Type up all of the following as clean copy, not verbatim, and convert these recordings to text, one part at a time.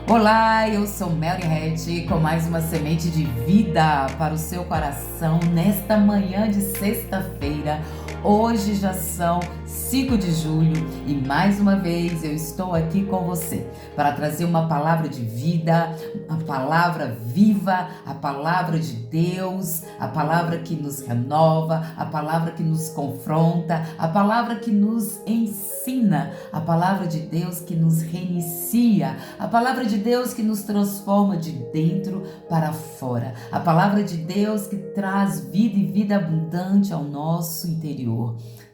Olá, eu sou Mary Hatch com mais uma semente de vida para o seu coração nesta manhã de sexta-feira. Hoje já são 5 de julho e mais uma vez eu estou aqui com você para trazer uma palavra de vida, uma palavra viva, a palavra de Deus, a palavra que nos renova, a palavra que nos confronta, a palavra que nos ensina, a palavra de Deus que nos reinicia, a palavra de Deus que nos transforma de dentro para fora, a palavra de Deus que traz vida e vida abundante ao nosso interior.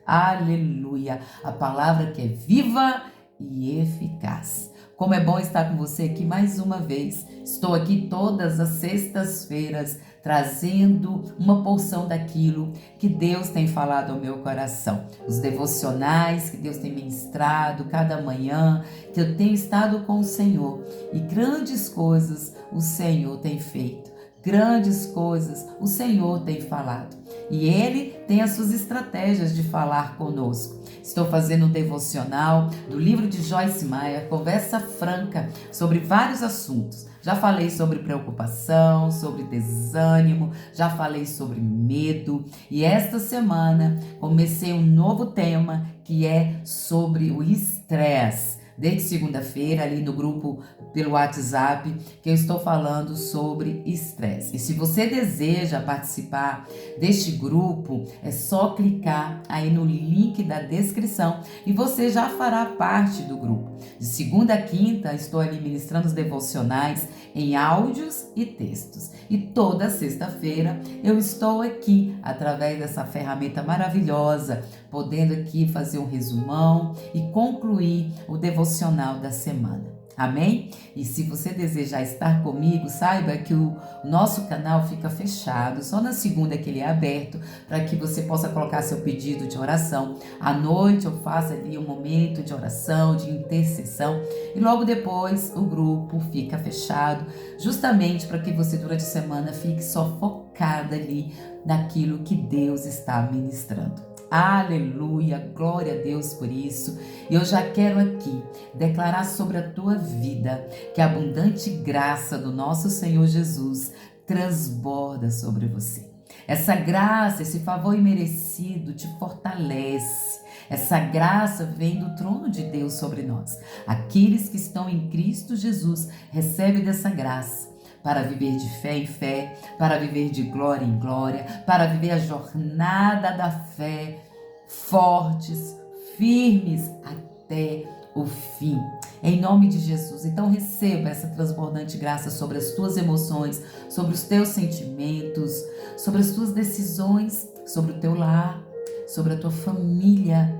Aleluia! A palavra que é viva e eficaz. Como é bom estar com você aqui mais uma vez. Estou aqui todas as sextas-feiras trazendo uma porção daquilo que Deus tem falado ao meu coração. Os devocionais que Deus tem ministrado cada manhã, que eu tenho estado com o Senhor. E grandes coisas o Senhor tem feito. Grandes coisas o Senhor tem falado. E Ele tem as suas estratégias de falar conosco. Estou fazendo um devocional do livro de Joyce Meyer, conversa franca sobre vários assuntos. Já falei sobre preocupação, sobre desânimo, já falei sobre medo. E esta semana comecei um novo tema que é sobre o estresse. Desde segunda-feira, ali no grupo pelo WhatsApp, que eu estou falando sobre estresse. E se você deseja participar deste grupo, é só clicar aí no link da descrição e você já fará parte do grupo. De segunda a quinta, estou ali ministrando os devocionais em áudios e textos. E toda sexta-feira eu estou aqui, através dessa ferramenta maravilhosa, podendo aqui fazer um resumão e concluir o devocional da semana. Amém? E se você desejar estar comigo, saiba que o nosso canal fica fechado, só na segunda que ele é aberto, para que você possa colocar seu pedido de oração. À noite eu faço ali um momento de oração, de intercessão, e logo depois o grupo fica fechado, justamente para que você durante a semana fique só focada ali naquilo que Deus está ministrando. Aleluia, glória a Deus por isso. E eu já quero aqui declarar sobre a tua vida que a abundante graça do nosso Senhor Jesus transborda sobre você. Essa graça, esse favor imerecido te fortalece. Essa graça vem do trono de Deus sobre nós. Aqueles que estão em Cristo Jesus recebem dessa graça para viver de fé em fé, para viver de glória em glória, para viver a jornada da fé, fortes, firmes até o fim. Em nome de Jesus. Então receba essa transbordante graça sobre as tuas emoções, sobre os teus sentimentos, sobre as tuas decisões, sobre o teu lar, sobre a tua família,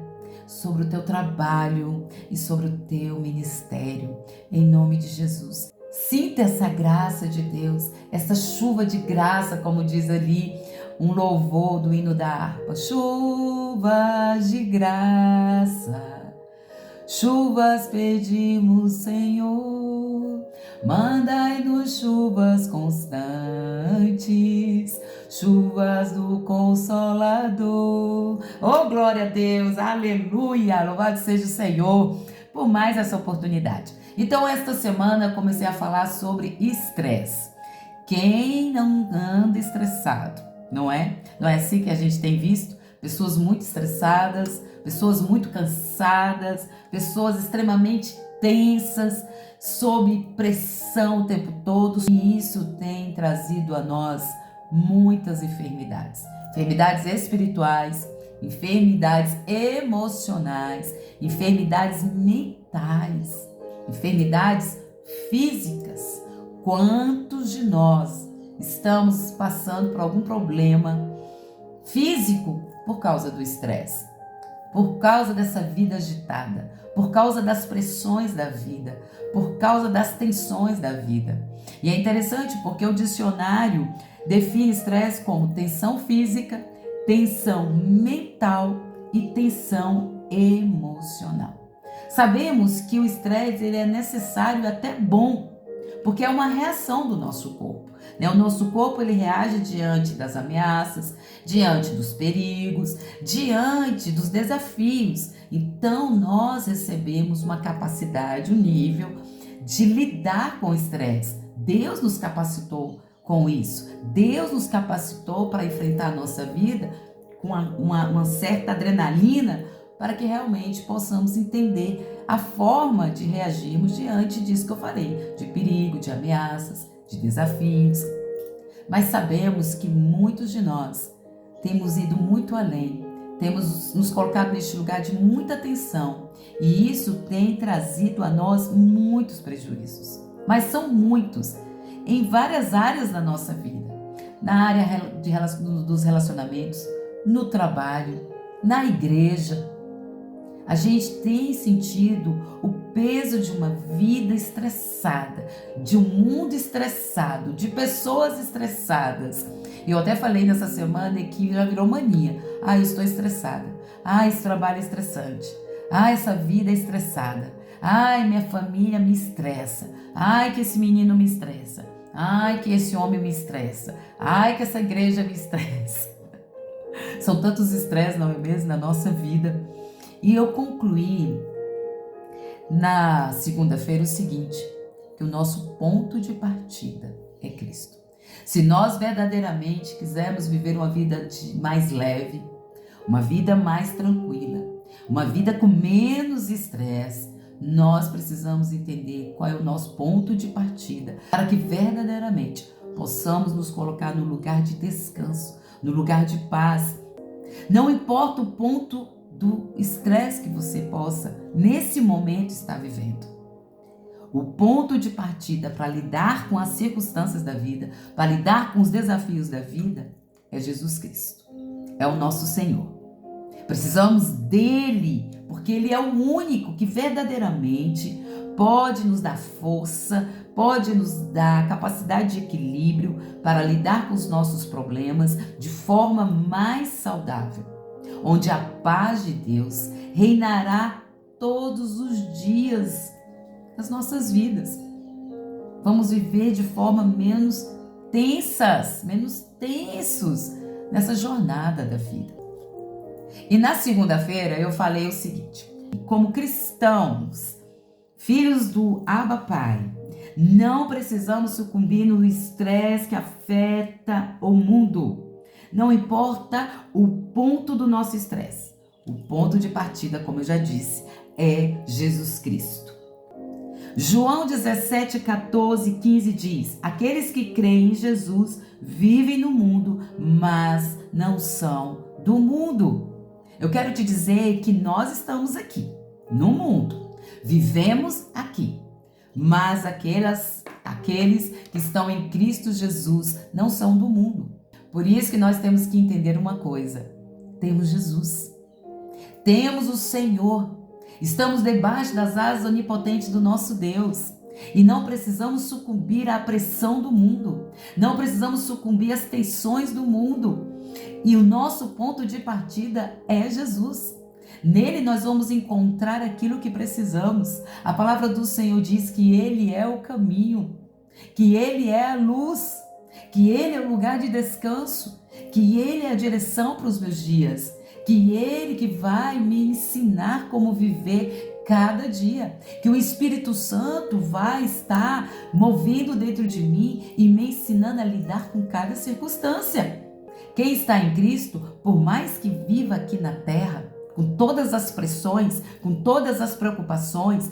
sobre o teu trabalho e sobre o teu ministério. Em nome de Jesus. Sinta essa graça de Deus, essa chuva de graça, como diz ali um louvor do hino da harpa. Chuvas de graça, chuvas pedimos, Senhor. Mandai-nos chuvas constantes, chuvas do Consolador. Oh, glória a Deus, aleluia, louvado seja o Senhor por mais essa oportunidade. Então, esta semana eu comecei a falar sobre estresse. Quem não anda estressado, não é? Não é assim que a gente tem visto? Pessoas muito estressadas, pessoas muito cansadas, pessoas extremamente tensas, sob pressão o tempo todo. E isso tem trazido a nós muitas enfermidades. Enfermidades espirituais, enfermidades emocionais, enfermidades mentais, enfermidades físicas. Quantos de nós estamos passando por algum problema físico por causa do estresse? Por causa dessa vida agitada, por causa das pressões da vida, por causa das tensões da vida. E é interessante porque o dicionário define estresse como tensão física, tensão mental e tensão emocional. Sabemos que o estresse ele é necessário e até bom, porque é uma reação do nosso corpo. O nosso corpo ele reage diante das ameaças, diante dos perigos, diante dos desafios. Então nós recebemos uma capacidade, um nível de lidar com o estresse. Deus nos capacitou com isso. Deus nos capacitou para enfrentar a nossa vida com uma certa adrenalina, para que realmente possamos entender a forma de reagirmos diante disso que eu falei, de perigo, de ameaças, de desafios. Mas sabemos que muitos de nós temos ido muito além, temos nos colocado neste lugar de muita tensão, e isso tem trazido a nós muitos prejuízos. Mas são muitos, em várias áreas da nossa vida. Na área dos relacionamentos, no trabalho, na igreja. A gente tem sentido o peso de uma vida estressada, de um mundo estressado, de pessoas estressadas. Eu até falei nessa semana que já virou mania. Eu estou estressada. Esse trabalho é estressante. Essa vida é estressada. Minha família me estressa. Que esse menino me estressa. Que esse homem me estressa. Que essa igreja me estressa. São tantos estresses, não é mesmo, na nossa vida. E eu concluí na segunda-feira o seguinte, que o nosso ponto de partida é Cristo. Se nós verdadeiramente quisermos viver uma vida mais leve, uma vida mais tranquila, uma vida com menos estresse, nós precisamos entender qual é o nosso ponto de partida, para que verdadeiramente possamos nos colocar no lugar de descanso, no lugar de paz. Não importa o ponto do estresse que você possa, nesse momento, estar vivendo. O ponto de partida para lidar com as circunstâncias da vida, para lidar com os desafios da vida, é Jesus Cristo. É o nosso Senhor. Precisamos dele, porque ele é o único que verdadeiramente pode nos dar força, pode nos dar capacidade de equilíbrio para lidar com os nossos problemas de forma mais saudável, onde a paz de Deus reinará todos os dias das nossas vidas. Vamos viver de forma menos tensos nessa jornada da vida. E na segunda-feira eu falei o seguinte: como cristãos, filhos do Abba Pai, não precisamos sucumbir no estresse que afeta o mundo. Não importa o ponto do nosso estresse. O ponto de partida, como eu já disse, é Jesus Cristo. João 17, 14, 15 diz: aqueles que creem em Jesus vivem no mundo, mas não são do mundo. Eu quero te dizer que nós estamos aqui, no mundo. Vivemos aqui. Mas aqueles que estão em Cristo Jesus não são do mundo. Por isso que nós temos que entender uma coisa: temos Jesus, temos o Senhor, estamos debaixo das asas onipotentes do nosso Deus e não precisamos sucumbir à pressão do mundo, não precisamos sucumbir às tensões do mundo, e o nosso ponto de partida é Jesus. Nele nós vamos encontrar aquilo que precisamos. A palavra do Senhor diz que Ele é o caminho, que Ele é a luz, que Ele é o lugar de descanso, que Ele é a direção para os meus dias, que Ele que vai me ensinar como viver cada dia, que o Espírito Santo vai estar movendo dentro de mim e me ensinando a lidar com cada circunstância. Quem está em Cristo, por mais que viva aqui na terra, com todas as pressões, com todas as preocupações,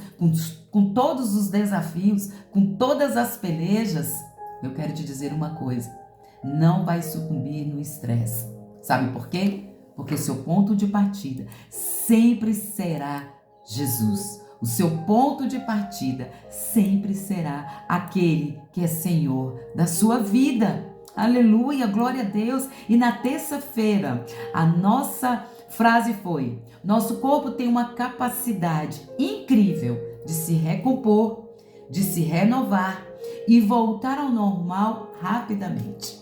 com todos os desafios, com todas as pelejas, eu quero te dizer uma coisa: não vai sucumbir no estresse. Sabe por quê? Porque o seu ponto de partida sempre será Jesus. O seu ponto de partida sempre será aquele que é Senhor da sua vida. Aleluia, glória a Deus. E na terça-feira, a nossa frase foi: nosso corpo tem uma capacidade incrível de se recompor, de se renovar e voltar ao normal rapidamente.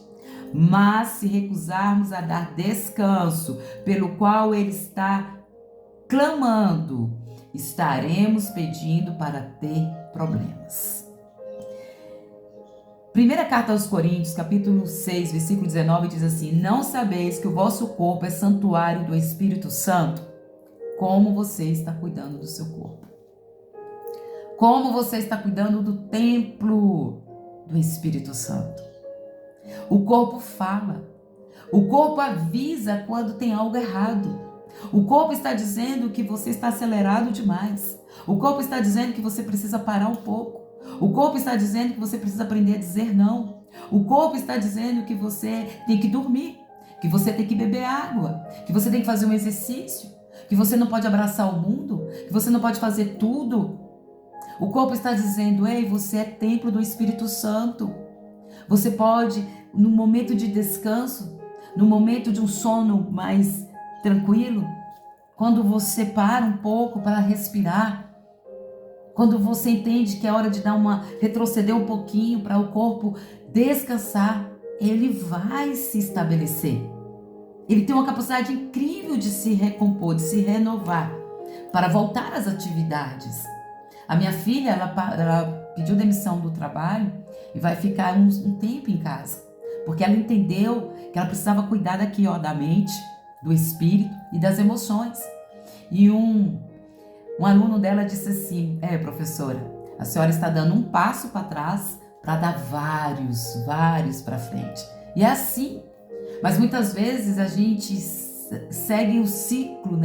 Mas se recusarmos a dar descanso pelo qual ele está clamando, estaremos pedindo para ter problemas. Primeira carta aos Coríntios, capítulo 6, versículo 19, diz assim: não sabeis que o vosso corpo é santuário do Espírito Santo? Como você está cuidando do seu corpo? Como você está cuidando do templo do Espírito Santo? O corpo fala. O corpo avisa quando tem algo errado. O corpo está dizendo que você está acelerado demais. O corpo está dizendo que você precisa parar um pouco. O corpo está dizendo que você precisa aprender a dizer não. O corpo está dizendo que você tem que dormir, que você tem que beber água, que você tem que fazer um exercício, que você não pode abraçar o mundo, que você não pode fazer tudo. O corpo está dizendo: ei, você é templo do Espírito Santo. Você pode, no momento de descanso, no momento de um sono mais tranquilo, quando você para um pouco para respirar, quando você entende que é hora de retroceder um pouquinho para o corpo descansar, ele vai se estabelecer. Ele tem uma capacidade incrível de se recompor, de se renovar, para voltar às atividades. A minha filha, ela pediu demissão do trabalho e vai ficar um tempo em casa, porque ela entendeu que ela precisava cuidar daqui, da mente, do espírito e das emoções. E um aluno dela disse assim: professora, a senhora está dando um passo para trás para dar vários para frente. E é assim. Mas muitas vezes a gente segue o ciclo,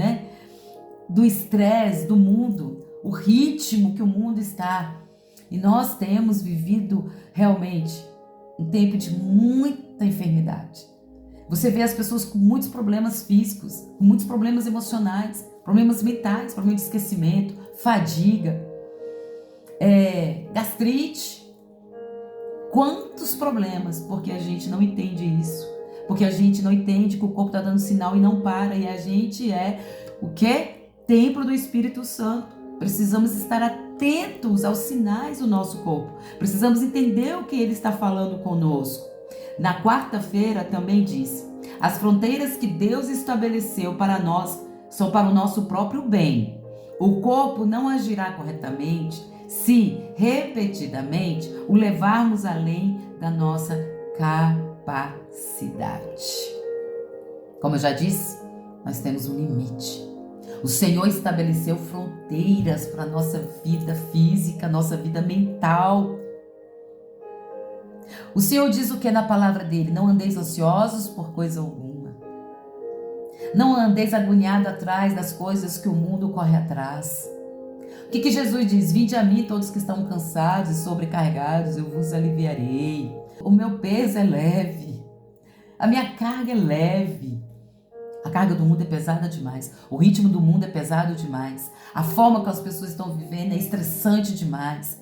do estresse do mundo, o ritmo que o mundo está. E nós temos vivido realmente um tempo de muita enfermidade. Você vê as pessoas com muitos problemas físicos, com muitos problemas emocionais, problemas mentais, problemas de esquecimento, fadiga, gastrite. Quantos problemas, porque a gente não entende isso. Porque a gente não entende que o corpo está dando sinal e não para. E a gente é o quê? Templo do Espírito Santo. Precisamos estar atentos aos sinais do nosso corpo. Precisamos entender o que ele está falando conosco. Na quarta-feira também diz: as fronteiras que Deus estabeleceu para nós são para o nosso próprio bem. O corpo não agirá corretamente se, repetidamente, o levarmos além da nossa capacidade. Como eu já disse, nós temos um limite. O Senhor estabeleceu fronteiras para a nossa vida física, nossa vida mental. O Senhor diz o que é na palavra dele: não andeis ansiosos por coisa alguma. Não andeis agoniado atrás das coisas que o mundo corre atrás. O que Jesus diz? Vinde a mim todos que estão cansados e sobrecarregados, eu vos aliviarei. O meu peso é leve. A minha carga é leve. A carga do mundo é pesada demais. O ritmo do mundo é pesado demais. A forma que as pessoas estão vivendo é estressante demais.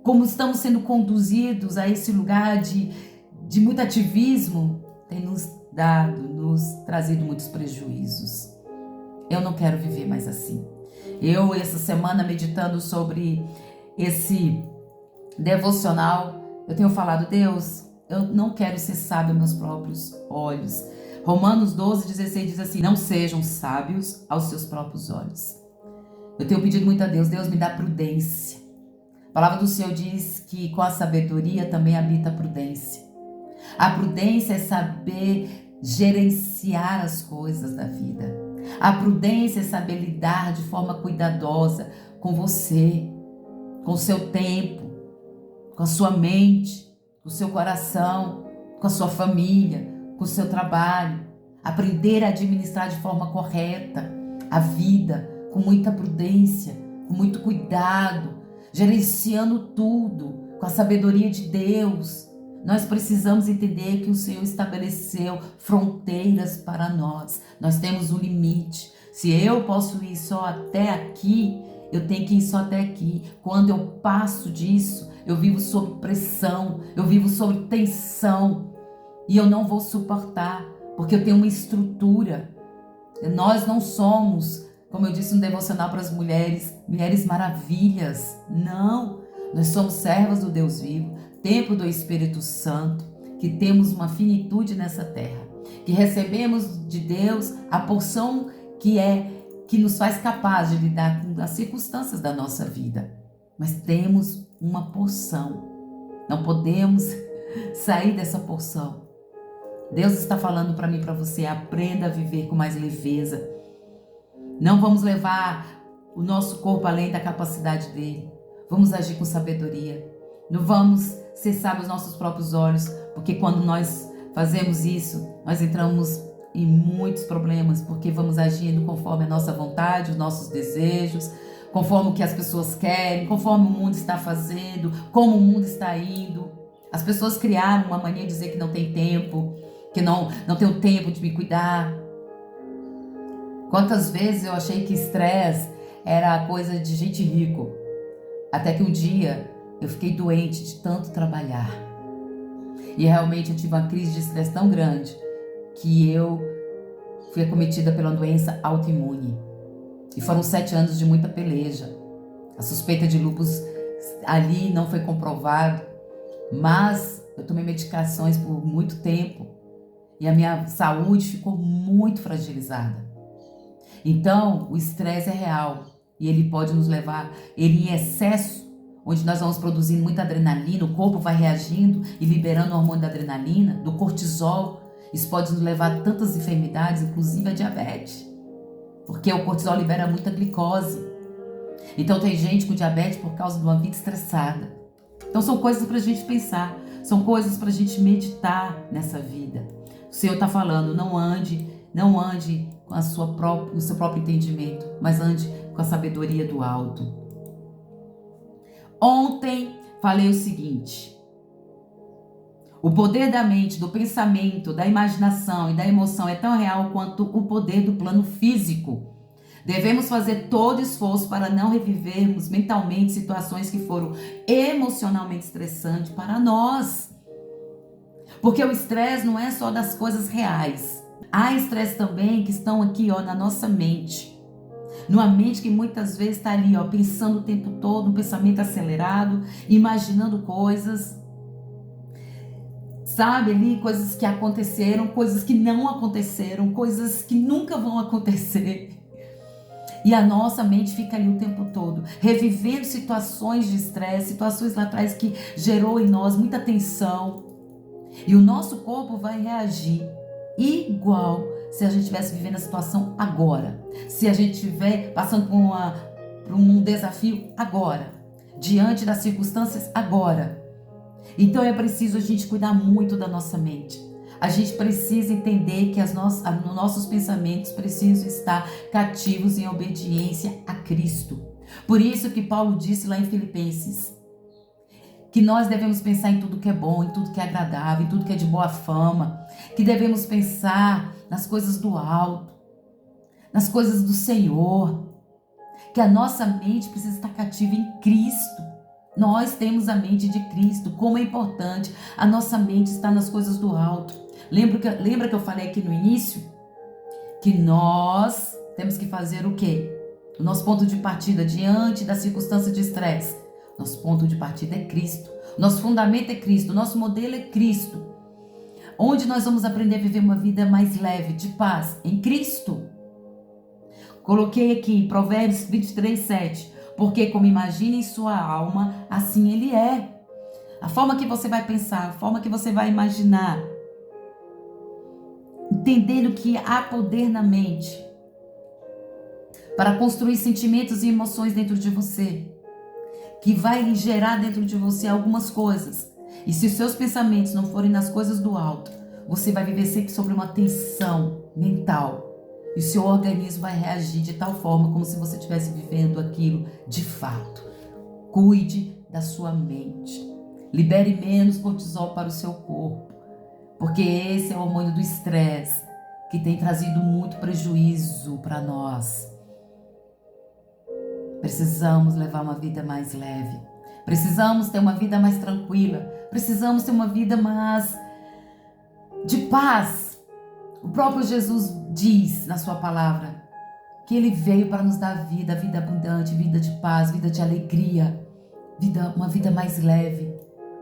Como estamos sendo conduzidos a esse lugar de muito ativismo, tem nos trazido muitos prejuízos. Eu não quero viver mais assim. Eu, essa semana, meditando sobre esse devocional, eu tenho falado: Deus, eu não quero ser sábio aos meus próprios olhos. Romanos 12:16 diz assim: não sejam sábios aos seus próprios olhos. Eu tenho pedido muito a Deus: Deus, me dá prudência. A palavra do Senhor diz que com a sabedoria também habita a prudência. A prudência é saber gerenciar as coisas da vida. A prudência é saber lidar de forma cuidadosa com você, com o seu tempo, com a sua mente, com o seu coração, com a sua família, com o seu trabalho. Aprender a administrar de forma correta a vida, com muita prudência, com muito cuidado, gerenciando tudo com a sabedoria de Deus. Nós precisamos entender que o Senhor estabeleceu fronteiras para nós. Nós temos um limite. Se eu posso ir só até aqui, eu tenho que ir só até aqui. Quando eu passo disso, eu vivo sob pressão, eu vivo sob tensão e eu não vou suportar, porque eu tenho uma estrutura. Nós não somos, como eu disse no devocional para as mulheres maravilhas. Não, nós somos servas do Deus vivo, templo do Espírito Santo, que temos uma finitude nessa terra, que recebemos de Deus a porção que nos faz capaz de lidar com as circunstâncias da nossa vida. Mas temos uma porção, não podemos sair dessa porção. Deus está falando para mim e para você: aprenda a viver com mais leveza. Não vamos levar o nosso corpo além da capacidade dele. Vamos agir com sabedoria. Não vamos ser sábios aos nossos próprios olhos, porque quando nós fazemos isso, nós entramos em muitos problemas, porque vamos agindo conforme a nossa vontade, os nossos desejos, conforme o que as pessoas querem, conforme o mundo está fazendo, como o mundo está indo. As pessoas criaram uma mania de dizer que não tem tempo, que não tenho tempo de me cuidar. Quantas vezes eu achei que estresse era coisa de gente rico, até que um dia eu fiquei doente de tanto trabalhar. E realmente eu tive uma crise de estresse tão grande que eu fui acometida pela doença autoimune. E foram 7 anos de muita peleja. A suspeita de lúpus ali não foi comprovado, mas eu tomei medicações por muito tempo e a minha saúde ficou muito fragilizada. Então, o estresse é real e ele pode nos levar, ele em excesso, onde nós vamos produzindo muita adrenalina, o corpo vai reagindo e liberando o hormônio da adrenalina, do cortisol. Isso pode nos levar a tantas enfermidades, inclusive a diabetes, porque o cortisol libera muita glicose. Então tem gente com diabetes por causa de uma vida estressada. Então são coisas para a gente pensar, são coisas para a gente meditar nessa vida. O Senhor está falando, não ande com o seu próprio entendimento, mas ande com a sabedoria do alto. Ontem falei o seguinte: o poder da mente, do pensamento, da imaginação e da emoção é tão real quanto o poder do plano físico. Devemos fazer todo esforço para não revivermos mentalmente situações que foram emocionalmente estressantes para nós. Porque o estresse não é só das coisas reais. Há estresse também que estão aqui, na nossa mente. Numa mente que muitas vezes está ali, pensando o tempo todo, um pensamento acelerado, imaginando coisas. Sabe, ali, coisas que aconteceram, coisas que não aconteceram, coisas que nunca vão acontecer. E a nossa mente fica ali o tempo todo, revivendo situações de estresse, situações lá atrás que gerou em nós muita tensão. E o nosso corpo vai reagir igual se a gente estivesse vivendo a situação agora. Se a gente estiver passando por um desafio agora, diante das circunstâncias agora. Então é preciso a gente cuidar muito da nossa mente. A gente precisa entender que os nossos pensamentos precisam estar cativos em obediência a Cristo. Por isso que Paulo disse lá em Filipenses, que nós devemos pensar em tudo que é bom, em tudo que é agradável, em tudo que é de boa fama, que devemos pensar nas coisas do alto, nas coisas do Senhor, que a nossa mente precisa estar cativa em Cristo. Nós temos a mente de Cristo. Como é importante a nossa mente estar nas coisas do alto. Lembra que eu falei aqui no início? Que nós temos que fazer o quê? O nosso ponto de partida diante da circunstância de estresse. Nosso ponto de partida é Cristo. Nosso fundamento é Cristo. Nosso modelo é Cristo. Onde nós vamos aprender a viver uma vida mais leve, de paz, em Cristo. Coloquei aqui Provérbios 23, 7. Porque como imagina em sua alma, assim ele é. A forma que você vai pensar, a forma que você vai imaginar. Entendendo que há poder na mente para construir sentimentos e emoções dentro de você, que vai gerar dentro de você algumas coisas. E se os seus pensamentos não forem nas coisas do alto, você vai viver sempre sobre uma tensão mental. E o seu organismo vai reagir de tal forma como se você estivesse vivendo aquilo de fato. Cuide da sua mente. Libere menos cortisol para o seu corpo. Porque esse é o hormônio do estresse que tem trazido muito prejuízo para nós. Precisamos levar uma vida mais leve. Precisamos ter uma vida mais tranquila. Precisamos ter uma vida mais de paz. O próprio Jesus diz na sua palavra que ele veio para nos dar vida abundante, vida de paz, vida de alegria, uma vida mais leve,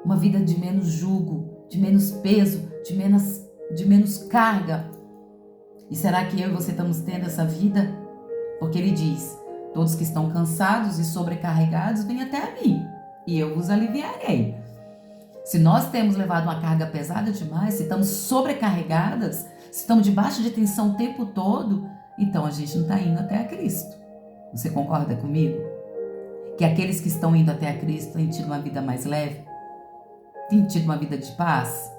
uma vida de menos jugo, de menos peso, de menos carga. E será que eu e você estamos tendo essa vida? Porque ele diz, todos que estão cansados e sobrecarregados, venham até a mim, e eu vos aliviarei. Se nós temos levado uma carga pesada demais, se estamos sobrecarregadas, se estamos debaixo de tensão o tempo todo, então a gente não está indo até a Cristo. Você concorda comigo? que aqueles que estão indo até a Cristo têm tido uma vida mais leve? Têm tido uma vida de paz?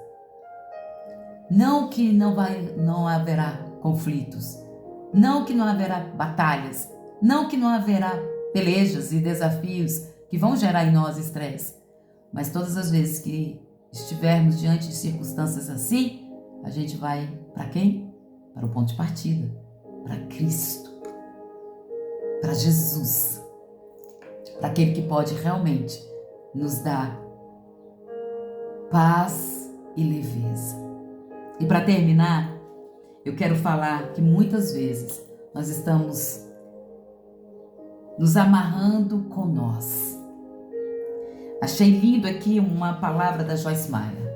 Não que não haverá conflitos, não que não haverá batalhas, não que não haverá pelejas e desafios que vão gerar em nós estresse, mas todas as vezes que estivermos diante de circunstâncias assim, a gente vai para quem? Para o ponto de partida, para Cristo, para Jesus, para aquele que pode realmente nos dar paz e leveza. E para terminar, eu quero falar que muitas vezes nós estamos nos amarrando com nós. Achei lindo aqui uma palavra da Joyce Meyer.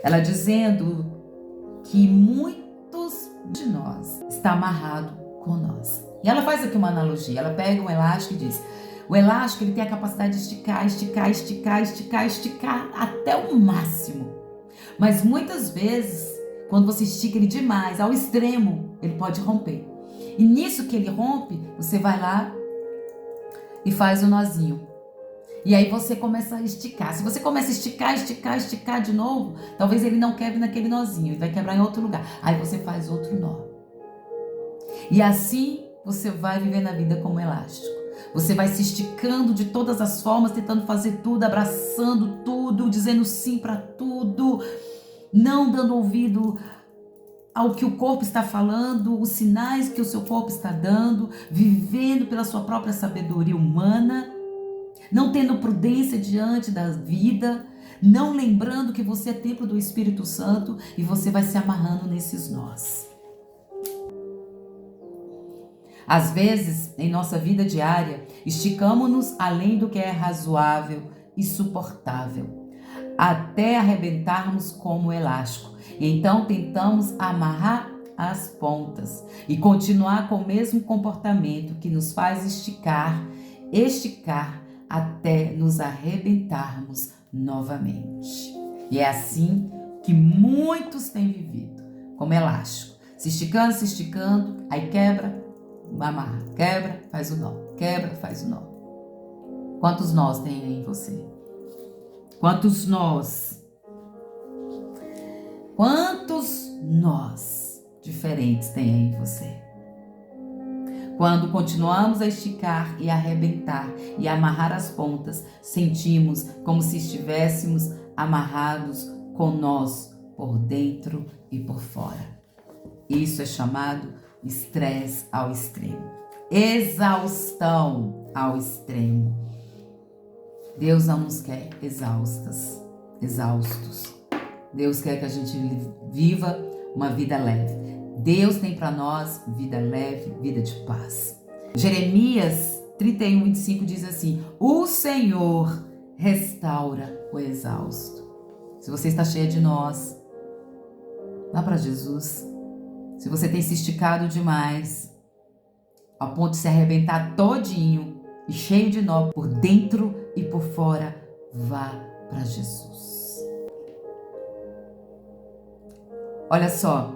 Ela dizendo que muitos de nós está amarrado com nós. E ela faz aqui uma analogia. Ela pega um elástico e diz: o elástico ele tem a capacidade de esticar, esticar, esticar, esticar, esticar até o máximo. Mas muitas vezes, quando você estica ele demais, ao extremo, ele pode romper. E nisso que ele rompe, você vai lá e faz o nozinho. E aí você começa a esticar. Se você começa a esticar, esticar, esticar de novo, talvez ele não quebre naquele nozinho, ele vai quebrar em outro lugar. Aí você faz outro nó. E assim você vai viver na vida como elástico. Você vai se esticando de todas as formas, tentando fazer tudo, abraçando tudo, dizendo sim para tudo, não dando ouvido ao que o corpo está falando, os sinais que o seu corpo está dando, vivendo pela sua própria sabedoria humana, não tendo prudência diante da vida, não lembrando que você é templo do Espírito Santo e você vai se amarrando nesses nós. Às vezes, em nossa vida diária, esticamos-nos além do que é razoável e suportável, até arrebentarmos como elástico. E então tentamos amarrar as pontas e continuar com o mesmo comportamento que nos faz esticar até nos arrebentarmos novamente. E é assim que muitos têm vivido, como elástico, se esticando, aí quebra, amarra, quebra, faz o nó, quebra, faz o nó. Quantos nós tem aí em você? Quantos nós diferentes tem aí em você? Quando continuamos a esticar e arrebentar e amarrar as pontas, sentimos como se estivéssemos amarrados com nós por dentro e por fora. Isso é chamado estresse ao extremo, exaustão ao extremo. Deus não nos quer exaustos. Deus quer que a gente viva uma vida leve. Deus tem para nós vida leve, vida de paz. Jeremias 31:25 diz assim: o Senhor restaura o exausto. Se você está cheia de nós, vá para Jesus. Se você tem se esticado demais, ao ponto de se arrebentar todinho e cheio de nó por dentro e por fora, vá para Jesus. Olha só,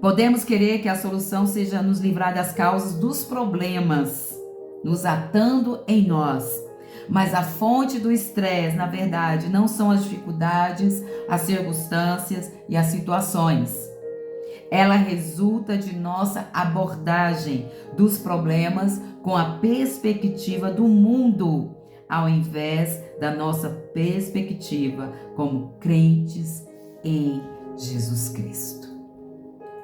podemos querer que a solução seja nos livrar das causas dos problemas, nos atando em nós. Mas a fonte do estresse, na verdade, não são as dificuldades, as circunstâncias e as situações. Ela resulta de nossa abordagem dos problemas com a perspectiva do mundo, ao invés da nossa perspectiva como crentes em Jesus Cristo.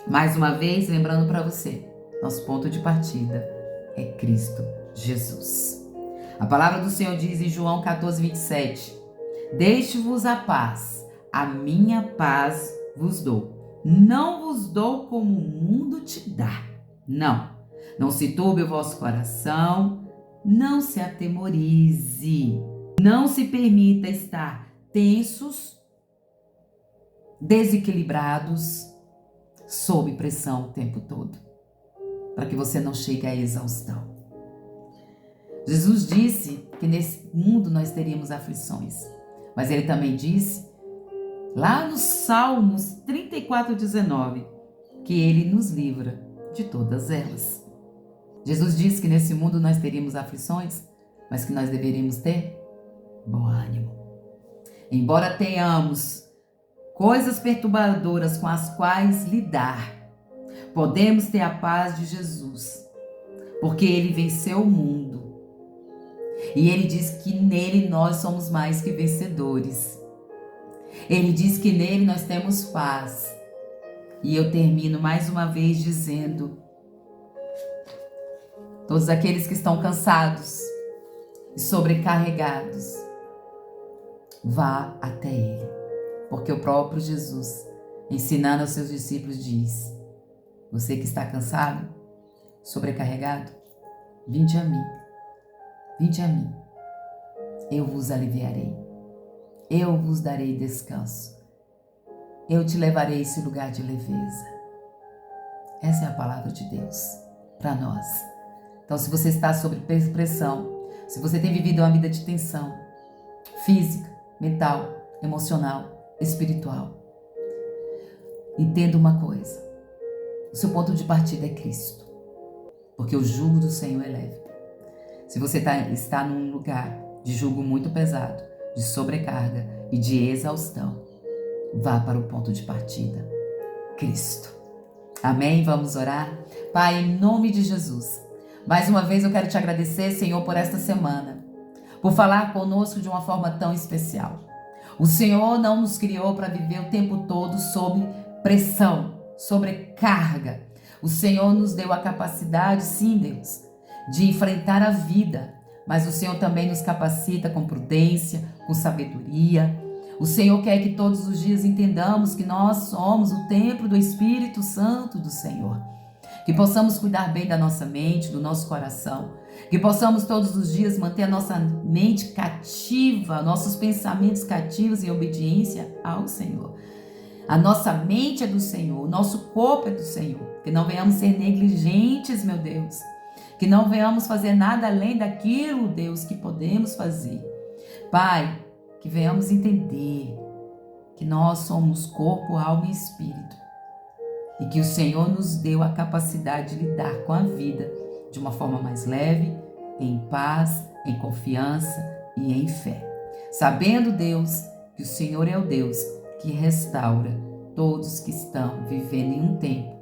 Mais uma vez, lembrando para você, nosso ponto de partida é Cristo Jesus. A palavra do Senhor diz em João 14:27, deixe-vos a paz, a minha paz vos dou. Não vos dou como o mundo te dá. Não se turbe o vosso coração, não se atemorize, não se permita estar tensos, desequilibrados, sob pressão o tempo todo, para que você não chegue à exaustão. Jesus disse que nesse mundo nós teríamos aflições, mas ele também disse, lá nos Salmos 34:19, que ele nos livra de todas elas. Jesus disse que nesse mundo nós teríamos aflições, mas que nós deveríamos ter bom ânimo. Embora tenhamos coisas perturbadoras com as quais lidar, podemos ter a paz de Jesus, porque Ele venceu o mundo. E Ele diz que nele nós somos mais que vencedores. Ele diz que nele nós temos paz. E eu termino mais uma vez dizendo: todos aqueles que estão cansados e sobrecarregados, vá até Ele. Porque o próprio Jesus, ensinando aos seus discípulos, diz: você que está cansado, sobrecarregado, vinde a mim. Vinde a mim, eu vos aliviarei, eu vos darei descanso, eu te levarei a esse lugar de leveza. Essa é a palavra de Deus para nós. Então, se você está sob pressão, se você tem vivido uma vida de tensão física, mental, emocional, espiritual, entenda uma coisa: o seu ponto de partida é Cristo, porque o jugo do Senhor é leve. Se você está num lugar de jugo muito pesado, de sobrecarga e de exaustão, vá para o ponto de partida, Cristo. Amém? Vamos orar? Pai, em nome de Jesus, mais uma vez eu quero te agradecer, Senhor, por esta semana, por falar conosco de uma forma tão especial. O Senhor não nos criou para viver o tempo todo sob pressão, sobrecarga. O Senhor nos deu a capacidade, sim, Deus, de enfrentar a vida, mas o Senhor também nos capacita com prudência, com sabedoria. O Senhor quer que todos os dias entendamos que nós somos o templo do Espírito Santo do Senhor, que possamos cuidar bem da nossa mente, do nosso coração, que possamos todos os dias manter a nossa mente cativa, nossos pensamentos cativos em obediência ao Senhor. A nossa mente é do Senhor, o nosso corpo é do Senhor, que não venhamos ser negligentes, meu Deus, que não venhamos fazer nada além daquilo, Deus, que podemos fazer. Pai, que venhamos entender que nós somos corpo, alma e espírito. E que o Senhor nos deu a capacidade de lidar com a vida de uma forma mais leve, em paz, em confiança e em fé. Sabendo, Deus, que o Senhor é o Deus que restaura todos que estão vivendo em um tempo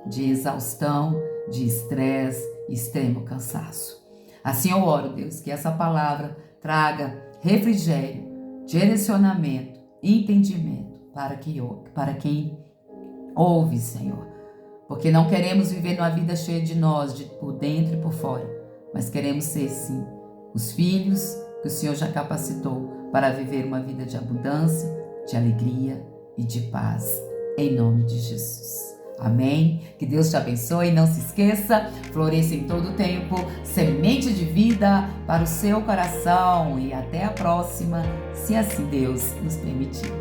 de exaustão, de estresse, extremo cansaço. Assim eu oro, Deus, que essa palavra traga refrigério, direcionamento, entendimento para quem ouve, Senhor. Porque não queremos viver numa vida cheia de nós, por dentro e por fora, mas queremos ser, sim, os filhos que o Senhor já capacitou para viver uma vida de abundância, de alegria e de paz, em nome de Jesus. Amém? Que Deus te abençoe. Não se esqueça, floresça em todo o tempo, semente de vida para o seu coração. E até a próxima, se assim Deus nos permitir.